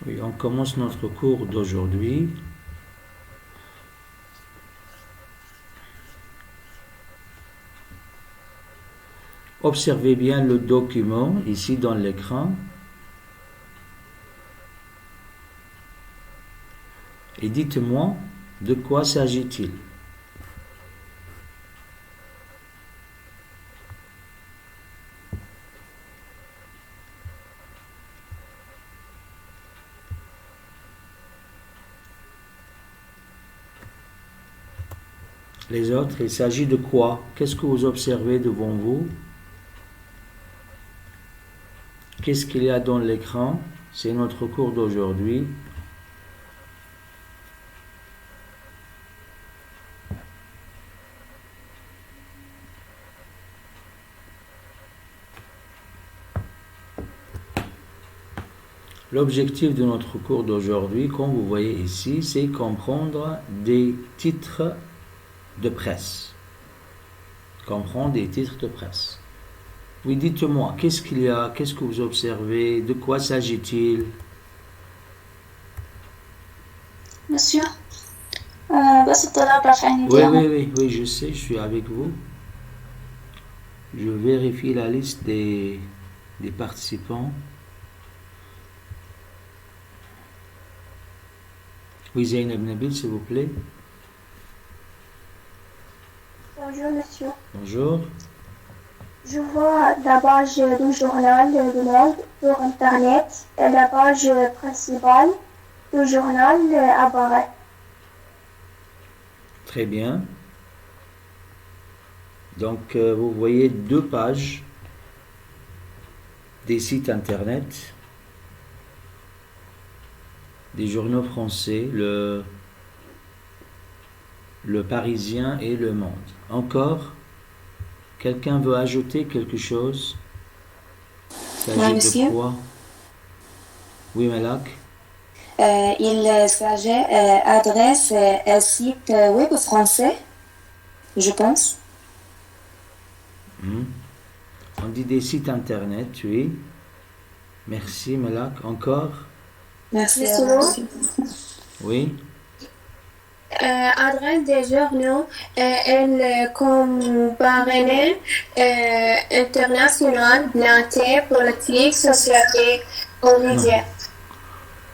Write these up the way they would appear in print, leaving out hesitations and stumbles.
Oui, on commence notre cours d'aujourd'hui. Observez bien le document ici dans l'écran et dites-moi de quoi s'agit-il. Les autres, il s'agit de quoi? Qu'est-ce que vous observez devant vous? Qu'est-ce qu'il y a dans l'écran? C'est notre cours d'aujourd'hui. L'objectif de notre cours d'aujourd'hui, comme vous voyez ici, c'est comprendre des titres de presse. Comprendre des titres de presse. Oui, dites-moi, qu'est-ce qu'il y a? Qu'est-ce que vous observez? De quoi s'agit-il? Monsieur, بس الطلاب رافعين Oui, ايديهم. oui, oui, oui, je sais, je suis avec vous. Je vérifie la liste des participants. Oui, Zainab Nabil, s'il vous plaît. Bonjour monsieur. Bonjour. Je vois la page du journal du Monde sur Internet et la page principale du journal apparaît. Très bien. Donc, vous voyez deux pages des sites internet, des journaux français, le Parisien et Le Monde. Encore, quelqu'un veut ajouter quelque chose? Il Oui, s'agit de monsieur. quoi? Oui, Malak. Il s'agit adresse un site web français, je pense. On dit des sites internet, oui. Merci, Malak. Encore? Merci à Monsieur, vous, monsieur. Oui. adresse des journaux elle comparaît international, planté, politique, société, aux Non. médias.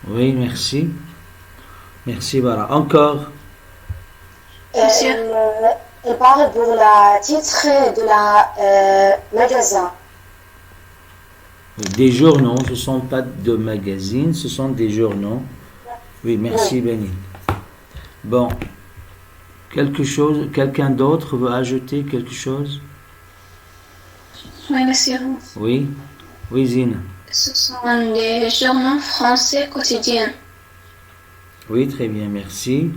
Oui, merci. Merci, voilà. Encore? Monsieur. Elle parle de la titre de la magasin. Des journaux, ce ne sont pas de magazines, ce sont des journaux. Oui, merci, Benny. Bon. Quelque chose, quelqu'un d'autre veut ajouter quelque chose? Oui, monsieur. Oui. Oui, Zine. Ce sont des journaux français quotidiens. Oui, très bien, merci.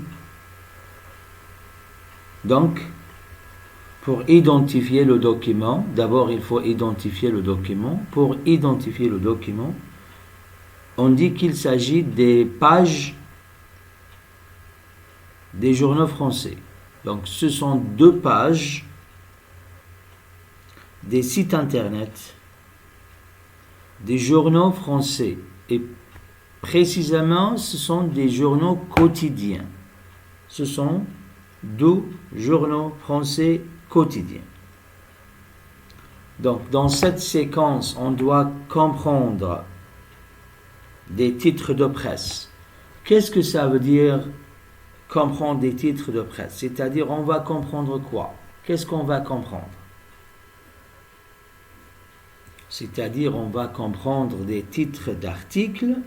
Donc, pour identifier le document, d'abord il faut identifier le document. Pour identifier le document, on dit qu'il s'agit des pages des journaux français. Donc, ce sont deux pages des sites internet des journaux français. Et précisément, ce sont des journaux quotidiens. Ce sont deux journaux français quotidiens. Donc, dans cette séquence, on doit comprendre des titres de presse. Qu'est-ce que ça veut dire comprendre des titres de presse? C'est-à-dire, on va comprendre quoi? Qu'est-ce qu'on va comprendre? C'est-à-dire, on va comprendre des titres d'articles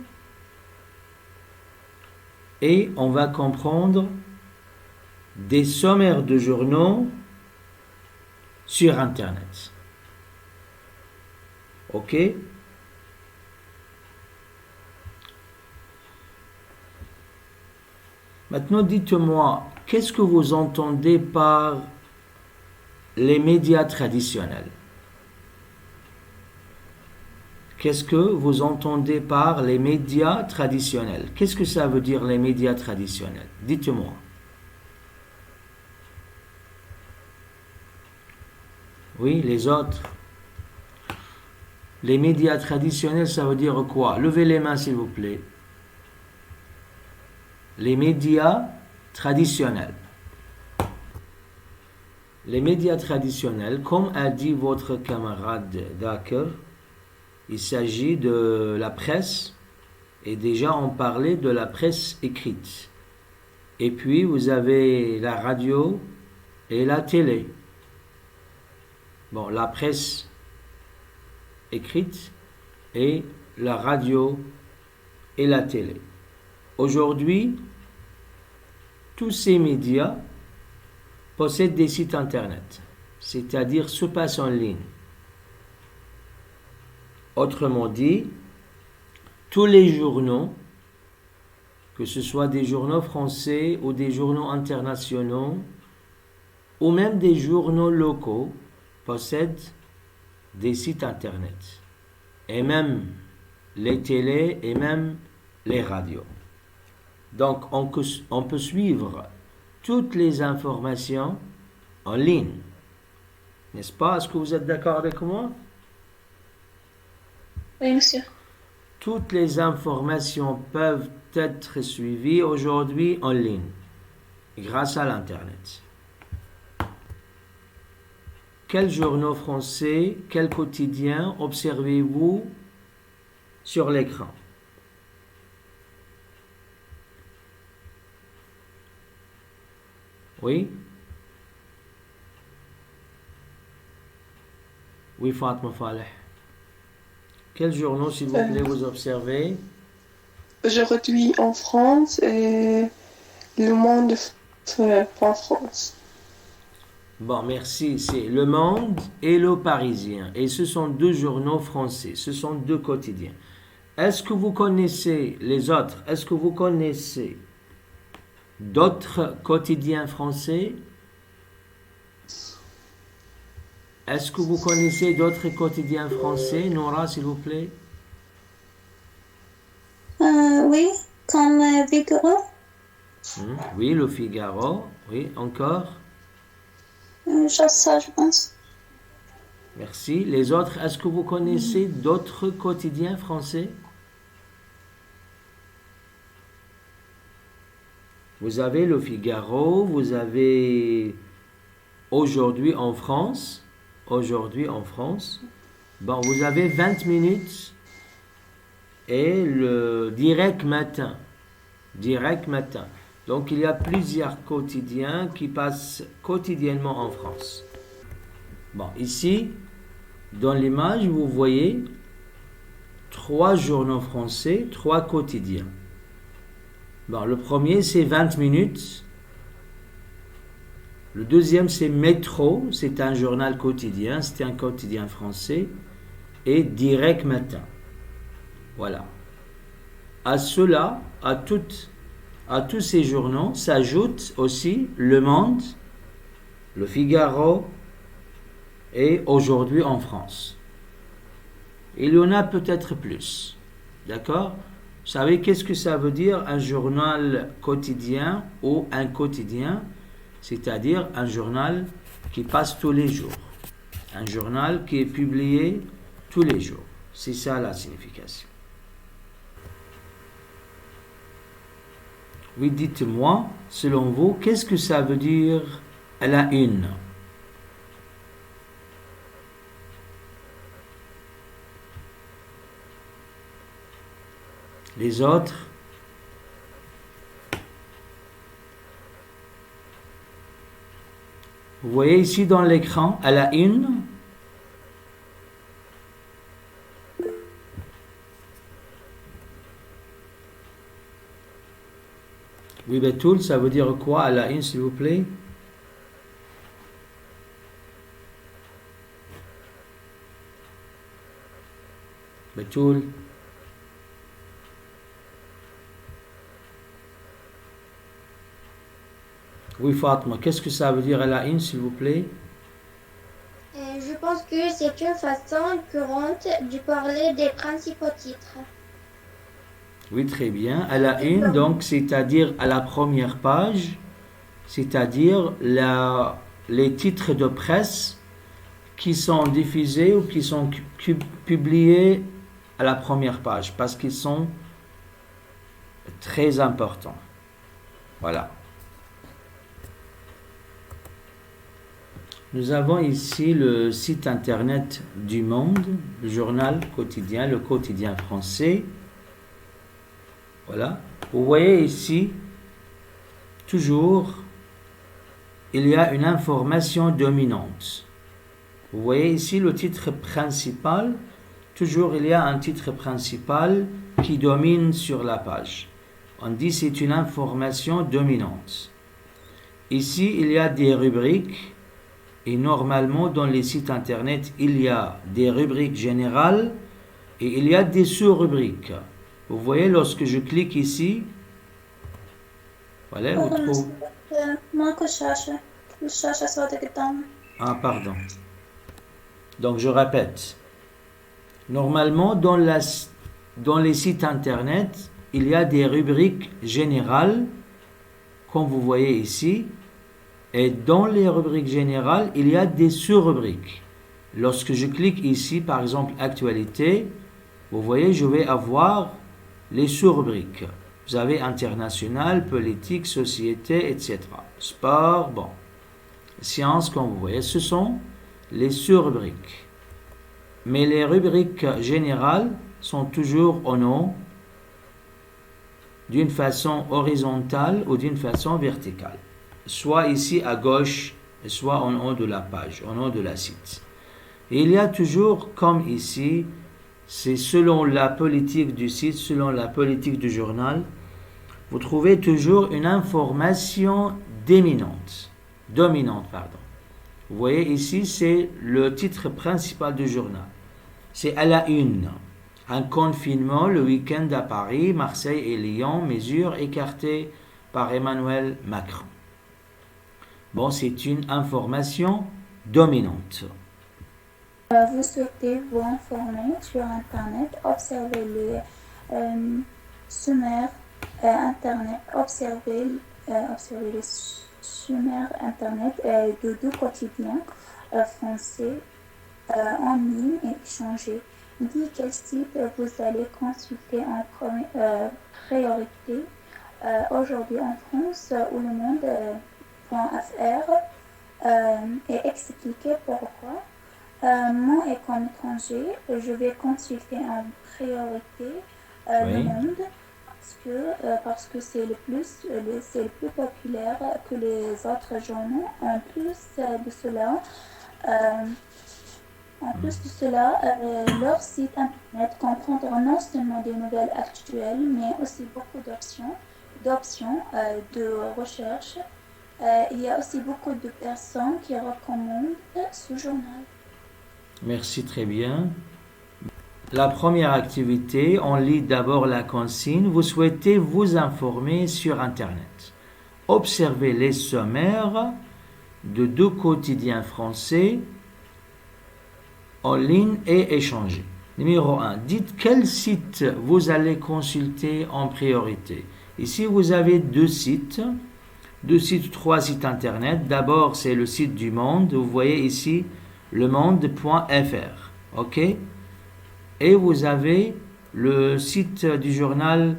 et on va comprendre des sommaires de journaux sur Internet. Ok? Maintenant, dites-moi, qu'est-ce que vous entendez par les médias traditionnels? Qu'est-ce que vous entendez par les médias traditionnels? Qu'est-ce que ça veut dire les médias traditionnels? Dites-moi. Oui, les autres. Les médias traditionnels, ça veut dire quoi? Levez les mains, s'il vous plaît. les médias traditionnels. Les médias traditionnels, comme a dit votre camarade Dakar, il s'agit de la presse, et déjà on parlait de la presse écrite. Et puis vous avez la radio et la télé. Bon, la presse écrite et la radio et la télé. Aujourd'hui, tous ces médias possèdent des sites internet, c'est-à-dire se passent en ligne. Autrement dit, tous les journaux, que ce soit des journaux français ou des journaux internationaux, ou même des journaux locaux, possèdent des sites internet. Et même les télés et même les radios. Donc on peut suivre toutes les informations en ligne. N'est-ce pas? Est-ce que vous êtes d'accord avec moi? Oui, monsieur. Toutes les informations peuvent être suivies aujourd'hui en ligne, grâce à l'Internet. Quels journaux français, quels quotidiens observez-vous sur l'écran? Oui? Oui, Fatma Faleh. Quels journaux, s'il vous plaît, vous observez? Aujourd'hui en France et Le Monde en France. Bon, merci. C'est Le Monde et Le Parisien. Et ce sont deux journaux français. Ce sont deux quotidiens. Est-ce que vous connaissez les autres? Est-ce que vous connaissez d'autres quotidiens français? Est-ce que vous connaissez d'autres quotidiens français? Nora, s'il vous plaît. Oui, comme Figaro. Oui, Le Figaro. Oui, encore. Ça, je pense. Merci. Les autres, est-ce que vous connaissez d'autres quotidiens français? Vous avez Le Figaro, vous avez Aujourd'hui en France. Aujourd'hui en France. Bon, vous avez 20 minutes et le direct matin. Direct matin. Donc il y a plusieurs quotidiens qui passent quotidiennement en France. Bon, ici, dans l'image, vous voyez 3 journaux français, 3 quotidiens. Bon, le premier, c'est 20 minutes. Le deuxième, c'est Métro, c'est un journal quotidien, c'est un quotidien français. Et Direct Matin. Voilà. À cela, à tous ces journaux s'ajoute aussi Le Monde, Le Figaro et Aujourd'hui en France. Il y en a peut-être plus. D'accord? Vous savez qu'est-ce que ça veut dire un journal quotidien ou un quotidien? C'est-à-dire un journal qui passe tous les jours. Un journal qui est publié tous les jours. C'est ça la signification. Oui, dites-moi, selon vous, qu'est-ce que ça veut dire à la une? Les autres? Vous voyez ici dans l'écran, à la une, oui, Betoul, ça veut dire quoi à la une, s'il vous plaît? Betoul. Oui, Fatma, qu'est-ce que ça veut dire à la une, s'il vous plaît? Je pense que c'est une façon courante de parler des principaux titres. Oui, très bien. À la une, donc, c'est-à-dire à la première page, c'est-à-dire les titres de presse qui sont diffusés ou qui sont publiés à la première page, parce qu'ils sont très importants. Voilà. Nous avons ici le site internet du Monde, le journal quotidien, le quotidien français. Voilà. Vous voyez ici, toujours, il y a une information dominante. Vous voyez ici le titre principal. Toujours, il y a un titre principal qui domine sur la page. On dit que c'est une information dominante. Ici, il y a des rubriques. Et normalement, dans les sites internet, il y a des rubriques générales et il y a des sous-rubriques. Vous voyez, lorsque je clique ici, voilà, vous trouvez... Ah, pardon. Donc, je répète. Normalement, dans les sites internet, il y a des rubriques générales, comme vous voyez ici. Et dans les rubriques générales, il y a des sous-rubriques. Lorsque je clique ici, par exemple, actualité, vous voyez, je vais avoir les sous-rubriques. Vous avez international, politique, société, etc. Sport, bon. Sciences, comme vous voyez, ce sont les sous-rubriques. Mais les rubriques générales sont toujours en haut, d'une façon horizontale ou d'une façon verticale. Soit ici à gauche, soit en haut de la page, en haut de la site. Et il y a toujours, comme ici, c'est selon la politique du site, selon la politique du journal, vous trouvez toujours une information dominante. Vous voyez ici, c'est le titre principal du journal. C'est à la une. Un confinement le week-end à Paris, Marseille et Lyon, mesures écartées par Emmanuel Macron. Bon, c'est une information dominante. Vous souhaitez vous informer sur Internet, observez les sommaires Internet, observez les sommaires Internet de deux quotidiens français en ligne et échanger. Dis quel site vous allez consulter en priorité. Aujourd'hui en France, où le monde.fr et expliquer pourquoi. Moi et comme étranger, je vais consulter en priorité le monde parce que c'est le plus populaire que les autres journaux. En plus de cela, leur site internet comprendra non seulement des nouvelles actuelles, mais aussi beaucoup d'options de recherche. Il y a aussi beaucoup de personnes qui recommandent ce journal. Merci, très bien. La première activité, on lit d'abord la consigne. Vous souhaitez vous informer sur Internet. Observez les sommaires de deux quotidiens français en ligne et échanger. Numéro 1. Dites quel site vous allez consulter en priorité. Ici, vous avez trois sites internet. D'abord, c'est le site du Monde. Vous voyez ici le monde.fr. OK? Et vous avez le site du journal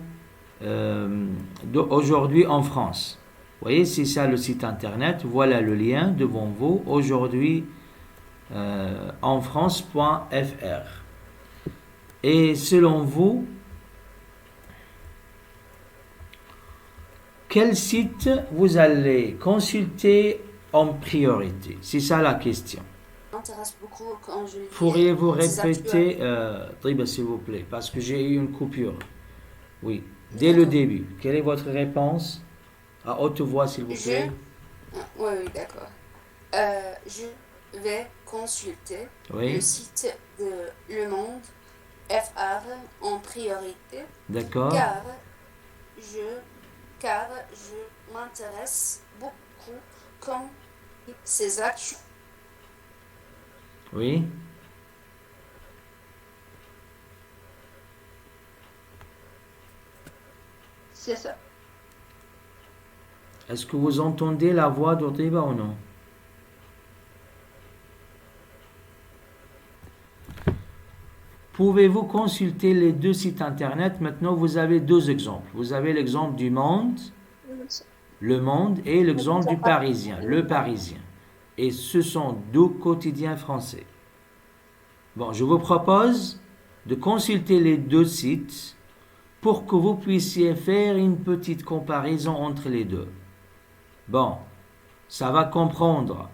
d'aujourd'hui en France. Vous voyez, c'est ça le site internet. Voilà le lien devant vous. Aujourd'hui en France.fr. Et selon vous, quel site vous allez consulter en priorité? C'est ça la question. M'intéresse beaucoup quand je lis. Pourriez-vous répéter, Triba, s'il vous plaît, parce que j'ai eu une coupure. Oui, dès le début. Quelle est votre réponse? À haute voix, s'il vous plaît. Oui, d'accord. Je vais consulter le site de Le Monde FR en priorité. D'accord. Car je m'intéresse beaucoup comme ces actions. Oui. C'est ça. Est-ce que vous entendez la voix d'Orteba ou non? Pouvez-vous consulter les deux sites internet? Maintenant, vous avez deux exemples. Vous avez l'exemple du Monde Le Monde et l'exemple du Parisien, Le Parisien. Et ce sont deux quotidiens français. Bon, je vous propose de consulter les deux sites pour que vous puissiez faire une petite comparaison entre les deux. Bon, ça va comprendre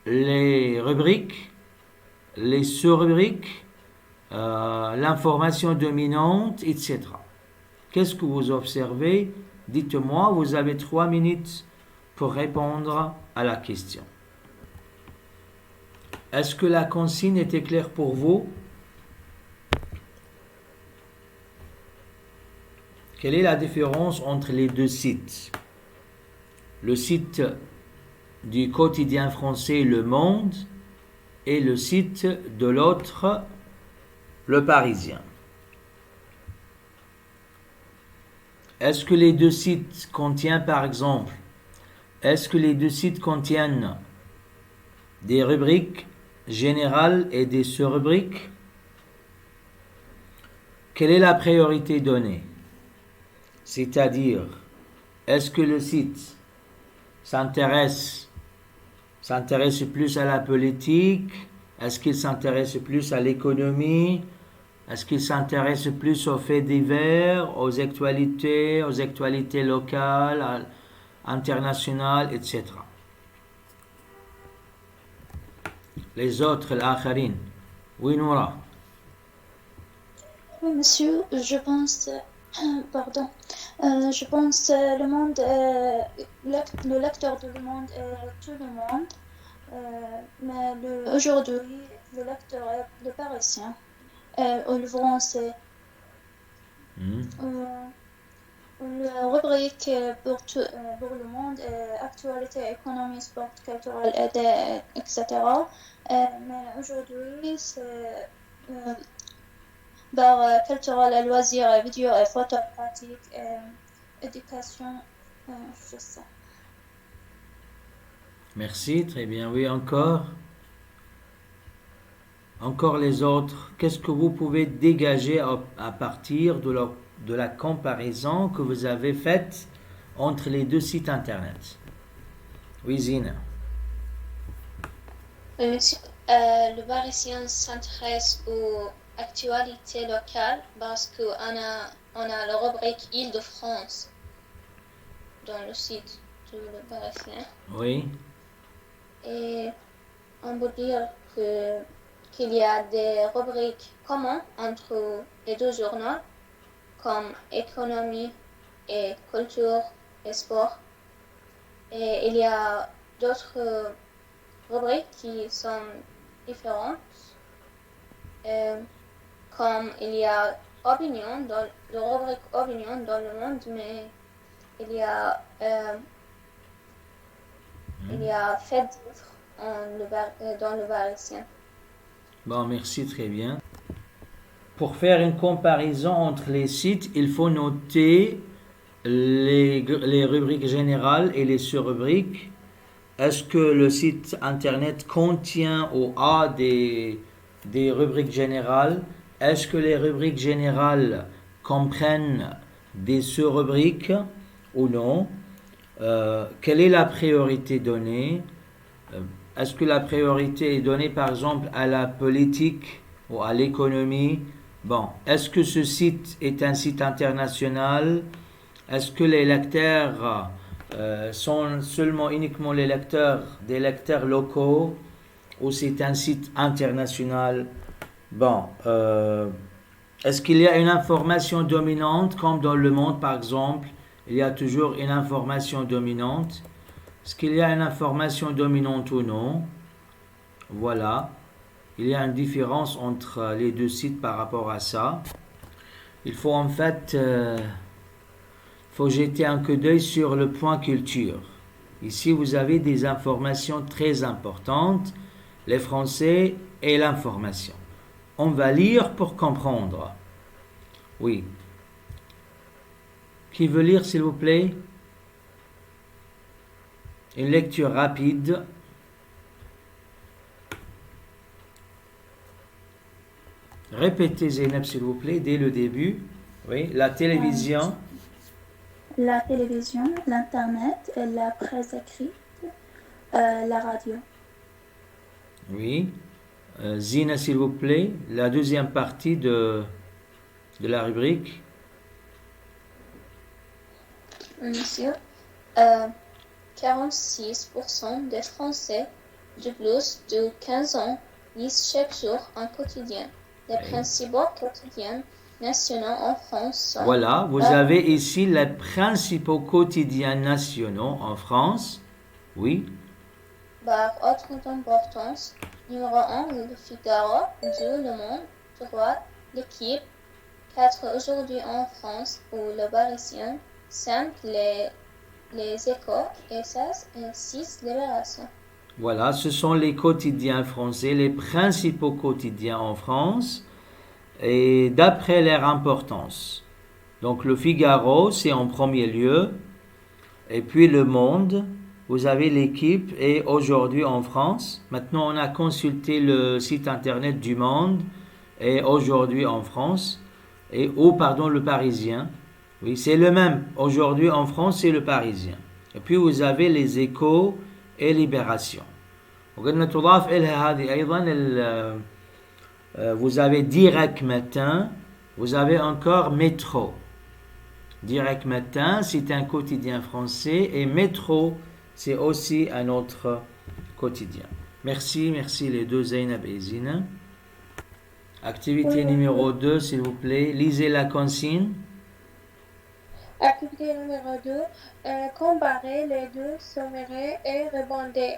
les rubriques, les sous-rubriques, l'information dominante, etc. Qu'est-ce que vous observez? Dites-moi, vous avez 3 minutes pour répondre à la question. Est-ce que la consigne était claire pour vous? Quelle est la différence entre les deux sites? Le site du quotidien français Le Monde et le site de l'autre, Le Parisien. Est-ce que les deux sites contiennent, par exemple, est-ce que les deux sites contiennent des rubriques générales et des sous-rubriques? Quelle est la priorité donnée? C'est-à-dire, est-ce que le site s'intéresse plus à la politique? Est-ce qu'il s'intéresse plus à l'économie? Est-ce qu'il s'intéresse plus aux faits divers, aux actualités locales, internationales, etc. Les autres, l'akharin. Oui, Noura. Oui, monsieur, je pense, Le Monde, le lecteur de Le Monde est tout le monde, mais aujourd'hui, le lecteur est le Parisien. Le français. La rubrique pour Le Monde est actualité, économie, sport, culturel, etc. Mais aujourd'hui, c'est bar culturel, loisirs, vidéo et photo pratique, éducation, je sais. Merci, très bien. Oui, encore les autres. Qu'est-ce que vous pouvez dégager à partir de la comparaison que vous avez faite entre les deux sites internet? Oui, Zina. Monsieur, le Parisien s'intéresse aux actualités locales parce qu'on a la rubrique Île-de-France dans le site de Le Parisien. Oui. Et on peut dire qu'il y a des rubriques communes entre les deux journaux, comme économie et culture et sport. Et il y a d'autres rubriques qui sont différentes, comme il y a opinion dans le rubrique opinion dans Le Monde, mais il y a fait dans Le Parisien. Bon, merci, très bien. Pour faire une comparaison entre les sites, il faut noter les rubriques générales et les sous-rubriques. Est-ce que le site internet contient au A des rubriques générales? Est-ce que les rubriques générales comprennent des sous-rubriques ou non? Quelle est la priorité donnée? Est-ce que la priorité est donnée par exemple à la politique ou à l'économie? Bon, est-ce que ce site est un site international? Est-ce que les lecteurs sont uniquement des lecteurs locaux, ou c'est un site international? Bon, est-ce qu'il y a une information dominante, comme dans Le Monde par exemple? Il y a toujours une information dominante. Est-ce qu'il y a une information dominante ou non? Voilà. Il y a une différence entre les deux sites par rapport à ça. Il faut en fait jeter un coup d'œil sur le point culture. Ici, vous avez des informations très importantes, les Français et l'information. On va lire pour comprendre. Oui. Qui veut lire, s'il vous plaît? Une lecture rapide. Répétez, Zeynep, s'il vous plaît, dès le début. Oui, la télévision. la télévision, l'Internet, la presse écrite, la radio. Oui. Zina, s'il vous plaît, la deuxième partie de la rubrique. Monsieur, 46% des Français de plus de 15 ans lisent chaque jour un quotidien. Les principaux quotidiens nationaux en France sont... Voilà, vous avez ici les principaux quotidiens nationaux en France. Oui. Par autre importance, numéro 1, le Figaro, 2, Le Monde, 3, L'Équipe, 4, Aujourd'hui en France ou Le Parisien, 5, les Échos et 6, Libération. Voilà, ce sont les quotidiens français, les principaux quotidiens en France, et d'après leur importance. Donc le Figaro, c'est en premier lieu, et puis Le Monde, vous avez L'Équipe et Aujourd'hui en France. Maintenant, on a consulté le site internet du Monde et Aujourd'hui en France, le Parisien. Oui, c'est le même. Aujourd'hui en France, c'est le Parisien. Et puis vous avez les Échos et Libération. Vous avez Direct Matin, vous avez encore Métro. Direct Matin, c'est un quotidien français et Métro, c'est aussi un autre quotidien. Merci les deux Zainab et Zina. Activité numéro 2, s'il vous plaît. Lisez la consigne. Activité numéro 2. Comparez les deux sommaires et répondez.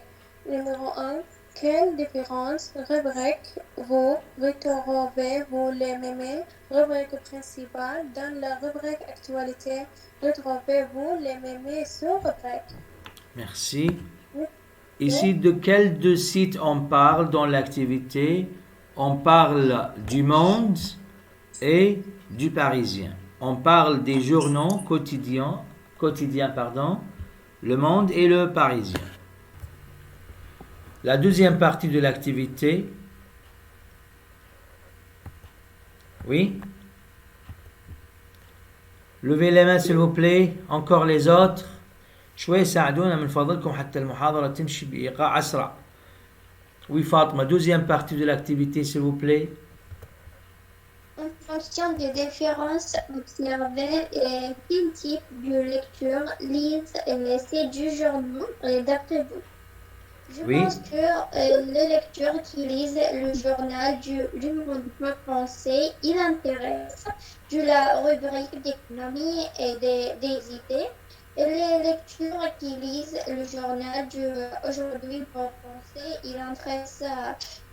Numéro 1. Quelle différence rubrique vous retrouvez-vous les mêmes rubriques principales dans la rubrique Actualité? Retrouvez-vous les mêmes sous-rubriques? Merci. Ici, de quels deux sites on parle dans l'activité? On parle du Monde et du Parisien. On parle des journaux quotidiens, Le Monde et le Parisien. La deuxième partie de l'activité. Oui? Levez les mains s'il vous plaît. Encore les autres. شوي ساعدونا من فضلكم حتى المحاضرة تمشي بإيقاع أسرع. Oui, Fatma, deuxième partie de l'activité, s'il vous plaît. En fonction des différences observées, quel type de lecture lisent ces du journal d'après vous? Je pense que les lecteurs qui lisent le journal du Monde français, il intéresse de la rubrique d'économie et des idées. Et les lecteurs qui lisent le journal du Aujourd'hui en français, il intéresse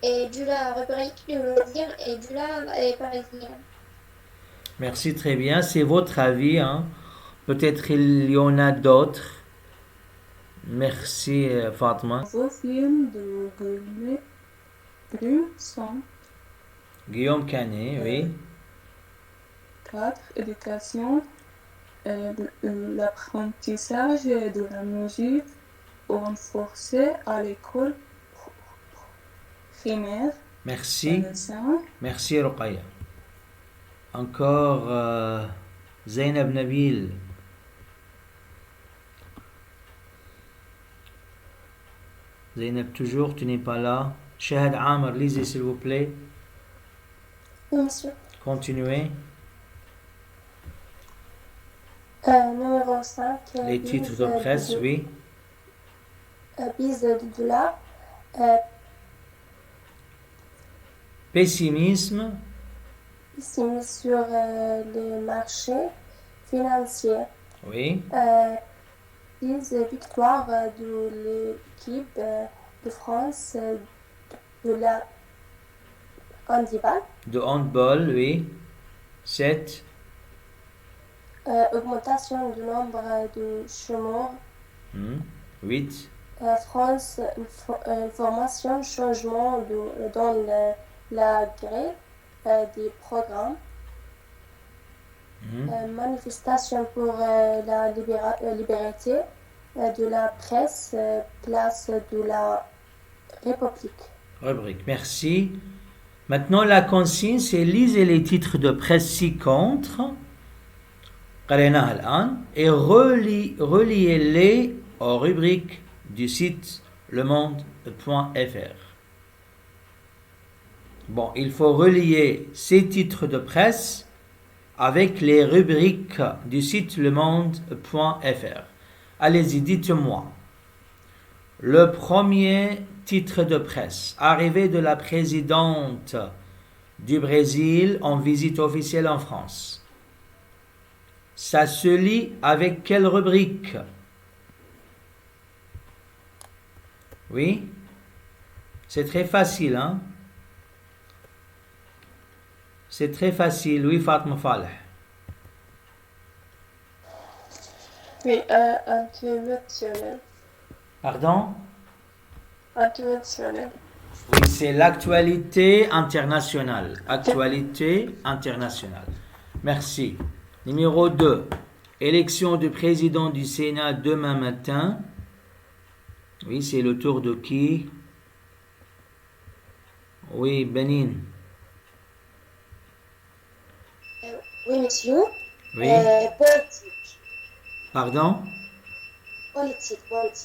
de la rubrique de loisirs et de la parisienne. Merci, très bien. C'est votre avis, hein? Peut-être il y en a d'autres. Merci, Fatma. Vos films de Guillaume Canet, oui. 4. Éducation. L'apprentissage de la musique renforcé à l'école primaire. Merci. Merci, Ruqayya. Encore Zainab Nabil. Zainab, toujours, tu n'es pas là. Shahad Amr, lisez s'il vous plaît. Oui, monsieur. Continuez. Numéro 5. Les titres de presse, oui. Bise de dollar. Pessimisme. Pessimisme sur les marchés financiers. Oui. Bise victoire de l'équipe de France de la handball. De handball, oui. 7. Augmentation du nombre de chômeurs. 8. France, formation, changement dans la grille des programmes. Manifestation pour la liberté de la presse, place de la République. Rubrique, merci. Maintenant, la consigne, c'est lisez les titres de presse ci-contre. قريناها الآن et reliez-les aux rubriques du site lemonde.fr. Bon, il faut relier ces titres de presse avec les rubriques du site lemonde.fr. Allez-y, dites-moi. Le premier titre de presse, arrivée de la présidente du Brésil en visite officielle en France. Ça se lit avec quelle rubrique? Oui? C'est très facile, hein? C'est très facile, oui, Fatma Faleh. Oui, international. Pardon? International. Oui, c'est l'actualité internationale. Actualité internationale. Merci. Numéro 2. Élection du président du Sénat demain matin. Oui, c'est le tour de qui? Oui, Benin. Oui, monsieur. Oui. Politique. Pardon? Politique.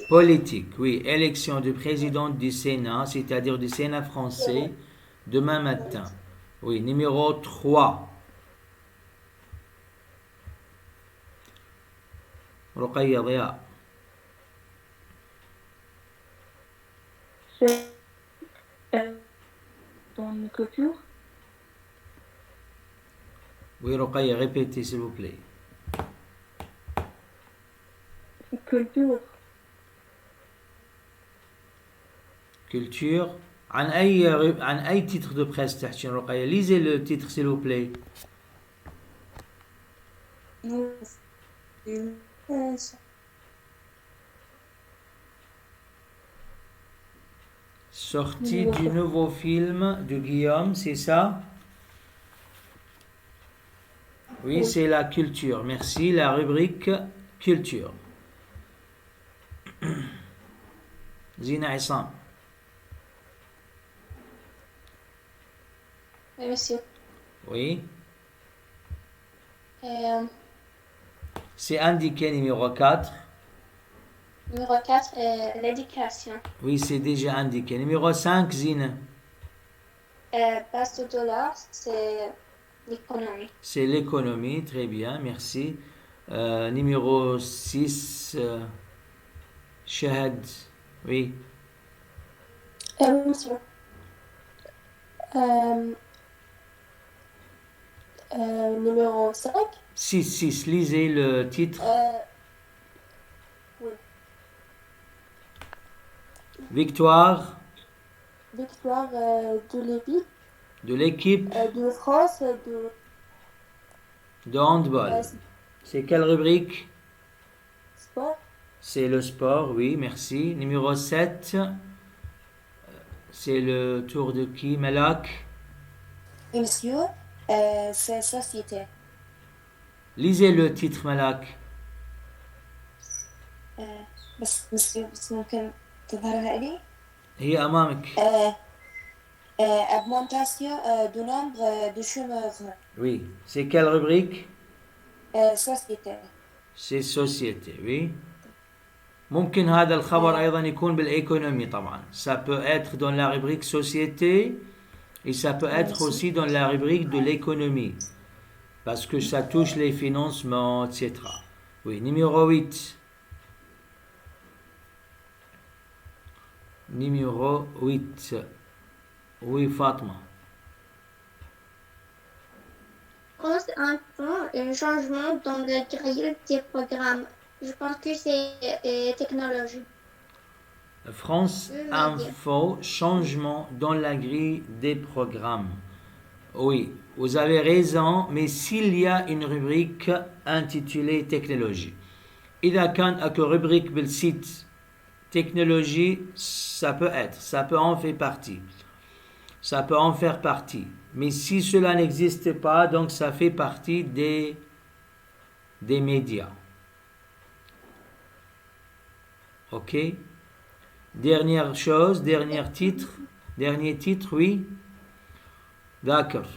Politique, oui. Élection du président du Sénat, c'est-à-dire du Sénat français, demain matin. Oui, numéro 3. Ruqayya Dia. C'est dans la culture. Oui, Ruqayya, répétez s'il vous plaît. Culture. Culture. عن أي titre de presse تحكين رقية؟ lisez le titre s'il vous plaît. Sortie du nouveau film de Guillaume, c'est ça? Oui, c'est la culture. Merci. La rubrique culture. Zina Issam. Oui, monsieur. Oui. C'est indiqué numéro 4. Numéro 4, l'éducation. Oui, c'est déjà indiqué. Numéro 5, Zina. Base de dollars, c'est l'économie. C'est l'économie, très bien, merci. Numéro 6, Shahad. Oui. Monsieur. Numéro 5. 6, lisez le titre. Oui. Victoire. Victoire de l'équipe. De France de handball. C'est quelle rubrique? Sport. C'est le sport, oui, merci. Numéro 7, c'est le tour de qui? Malak? Monsieur, c'est société. Lisez le titre, Malak. بس ممكن تظهرها لي؟ هي أمامك. Augmentation du nombre de chômeurs. Oui. C'est quelle rubrique? Société. C'est société, oui. ممكن هذا الخبر أيضا يكون بالإيكونومي طبعا. Ça peut être dans la rubrique société et ça peut être aussi dans la rubrique de l'économie. Parce que ça touche les financements, etc. Oui, numéro 8. Numéro 8. Oui, Fatma. France info un changement dans la grille des programmes. Je pense que c'est technologie. France Info, changement dans la grille des programmes. Oui, vous avez raison, mais s'il y a une rubrique intitulée technologie. إذا كان أكو rubrique بالsite technologie, ça peut en faire partie. Ça peut en faire partie. Mais si cela n'existe pas, donc ça fait partie des médias. Ok? Dernière chose, dernier titre, oui? D'accord.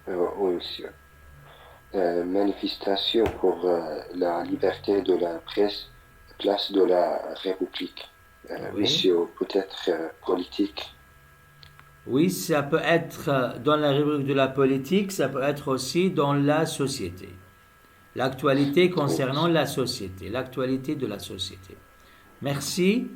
Oui, monsieur. manifestation pour la liberté de la presse, place de la République. Oui. Monsieur, peut-être politique. Oui, ça peut être dans la rubrique de la politique, ça peut être aussi dans la société. L'actualité concernant la société, l'actualité de la société. Merci.